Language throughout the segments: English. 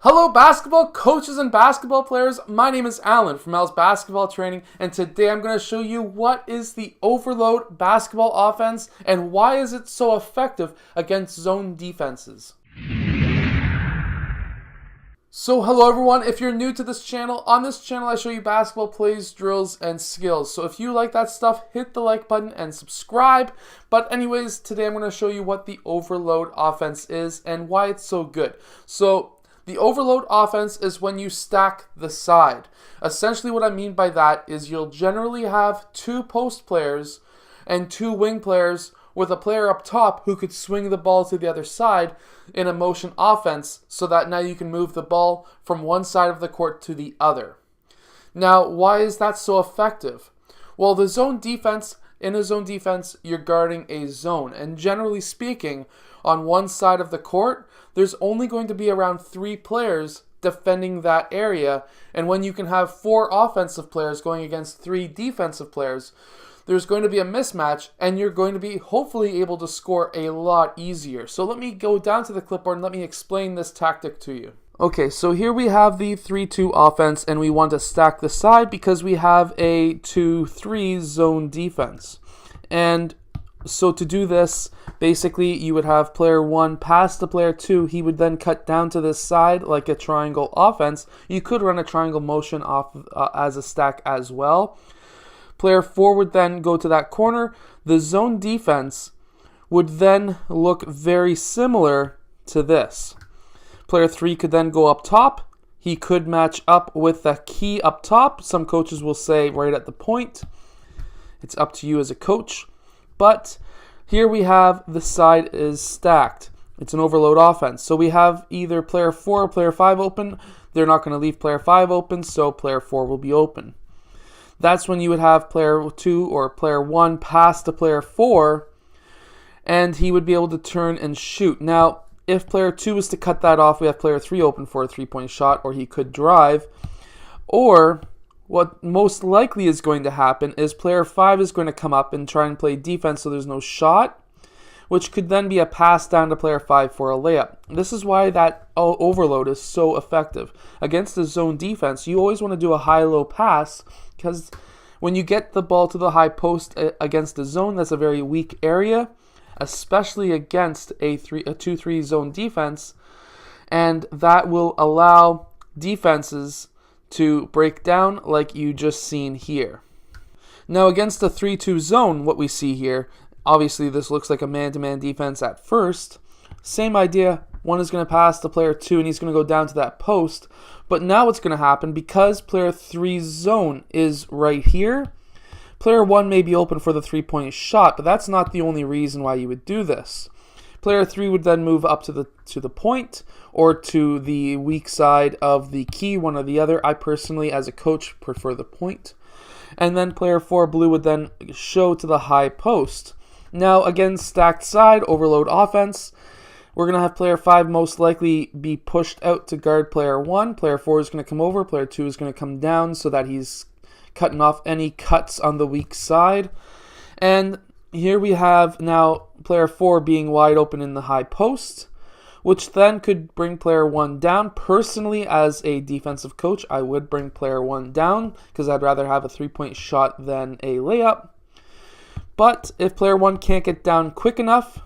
Hello basketball coaches and basketball players, my name is Alan from Al's Basketball Training, and today I'm going to show you what is the overload basketball offense and why is it so effective against zone defenses. So hello everyone, if you're new to this channel, on this channel I show you basketball plays, drills, and skills. So if you like that stuff, hit the like button and subscribe. But anyways, today I'm going to show you what the overload offense is and why it's so good. So the overload offense is when you stack the side. Essentially what I mean by that is you'll generally have two post players and two wing players with a player up top who could swing the ball to the other side in a motion offense so that now you can move the ball from one side of the court to the other. Now, why is that so effective? Well, in a zone defense, you're guarding a zone, and generally speaking, on one side of the court, there's only going to be around 3 players defending that area, and when you can have 4 offensive players going against 3 defensive players, there's going to be a mismatch, and you're going to be hopefully able to score a lot easier. So let me go down to the clipboard and let me explain this tactic to you. Okay, so here we have the 3-2 offense, and we want to stack the side because we have a 2-3 zone defense. And so to do this, basically you would have player 1 pass to player 2. He would then cut down to this side like a triangle offense. You could run a triangle motion off as a stack as well. Player 4 would then go to that corner. The zone defense would then look very similar to this. Player 3 could then go up top. He could match up with the key up top. Some coaches will say right at the point. It's up to you as a coach. But here we have the side is stacked. It's an overload offense. So we have either player 4 or player 5 open. They're not going to leave player 5 open, so player 4 will be open. That's when you would have player 2 or player 1 pass to player 4, and he would be able to turn and shoot. Now, if player 2 was to cut that off, we have player 3 open for a 3-point shot, or he could drive. Or what most likely is going to happen is player 5 is going to come up and try and play defense so there's no shot, which could then be a pass down to player 5 for a layup. This is why that overload is so effective. Against the zone defense, you always want to do a high-low pass because when you get the ball to the high post against the zone, that's a very weak area, especially against a 2-3 zone defense, and that will allow defenses to break down like you just seen here. Now against the 3-2 zone, what we see here, obviously this looks like a man-to-man defense at first. Same idea, one is going to pass to player 2 and he's going to go down to that post. But now what's going to happen, because player 3's zone is right here, player 1 may be open for the 3-point shot, but that's not the only reason why you would do this. Player 3 would then move up to the point or to the weak side of the key, one or the other. I personally, as a coach, prefer the point. And then player 4 blue would then show to the high post. Now, again, stacked side, overload offense. We're going to have player 5 most likely be pushed out to guard player 1. Player 4 is going to come over. Player 2 is going to come down so that he's cutting off any cuts on the weak side. And here we have now player 4 being wide open in the high post, which then could bring player 1 down. Personally, as a defensive coach, I would bring player 1 down because I'd rather have a 3-point shot than a layup. But if player 1 can't get down quick enough,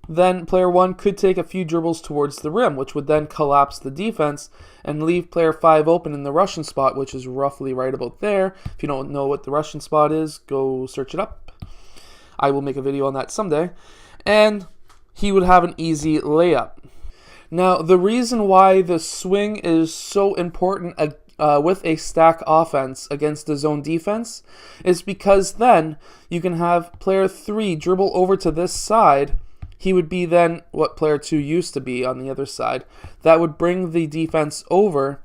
then player 1 could take a few dribbles towards the rim, which would then collapse the defense and leave player 5 open in the Russian spot, which is roughly right about there. If you don't know what the Russian spot is, go search it up. I will make a video on that someday. And he would have an easy layup. Now, the reason why the swing is so important with a stack offense against the zone defense is because then you can have player 3 dribble over to this side. He would be then what player 2 used to be on the other side. That would bring the defense over.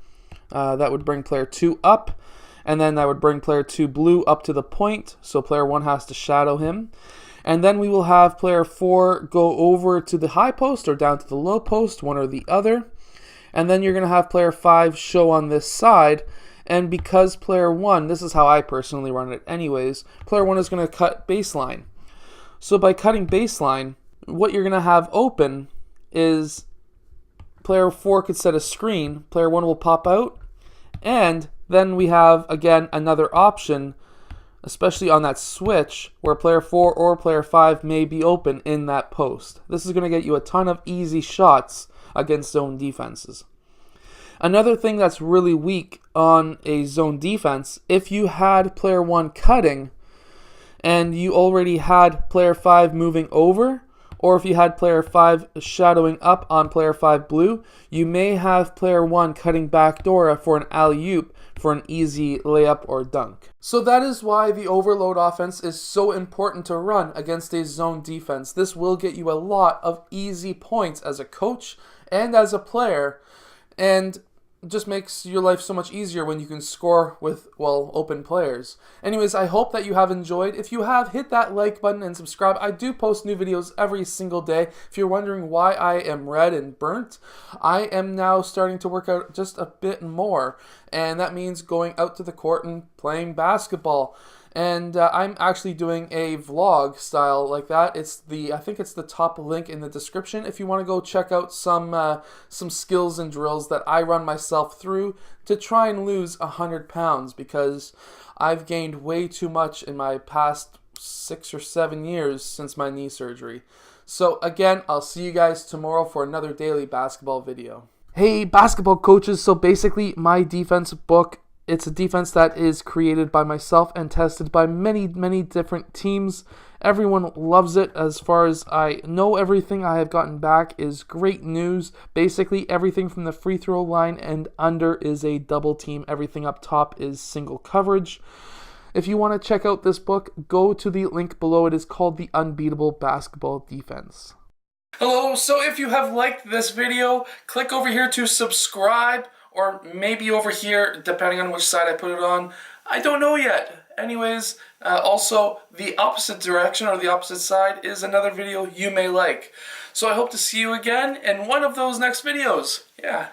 That would bring player 2 up. And then that would bring player 2 blue up to the point. So player 1 has to shadow him. And then we will have player 4 go over to the high post or down to the low post, one or the other. And then you're going to have player 5 show on this side. And because player 1, this is how I personally run it anyways, player 1 is going to cut baseline. So by cutting baseline, what you're going to have open is player 4 could set a screen, player 1 will pop out, and then we have, again, another option, especially on that switch, where player 4 or player 5 may be open in that post. This is going to get you a ton of easy shots against zone defenses. Another thing that's really weak on a zone defense, if you had player 1 cutting and you already had player 5 moving over, or if you had player 5 shadowing up on player 5 blue, you may have player 1 cutting backdoor for an alley-oop for an easy layup or dunk. So that is why the overload offense is so important to run against a zone defense. This will get you a lot of easy points as a coach and as a player, and just makes your life so much easier when you can score with, well, open players. Anyways, I hope that you have enjoyed. If you have, hit that like button and subscribe. I do post new videos every single day. If you're wondering why I am red and burnt, I am now starting to work out just a bit more, and that means going out to the court and playing basketball. And I'm actually doing a vlog style like that. I think it's the top link in the description if you want to go check out some skills and drills that I run myself through to try and lose 100 pounds, because I've gained way too much in my past 6 or 7 years since my knee surgery. So again, I'll see you guys tomorrow for another daily basketball video. Hey basketball coaches, so basically my defense book, it's a defense that is created by myself and tested by many different teams. Everyone loves it. As far as I know, everything I have gotten back is great news. Basically, everything from the free throw line and under is a double team. Everything up top is single coverage. If you want to check out this book, go to the link below. It is called The Unbeatable Basketball Defense. Hello, so if you have liked this video, click over here to subscribe, or maybe over here, depending on which side I put it on. I don't know yet. Anyways, also, the opposite direction or the opposite side is another video you may like. So I hope to see you again in one of those next videos. Yeah.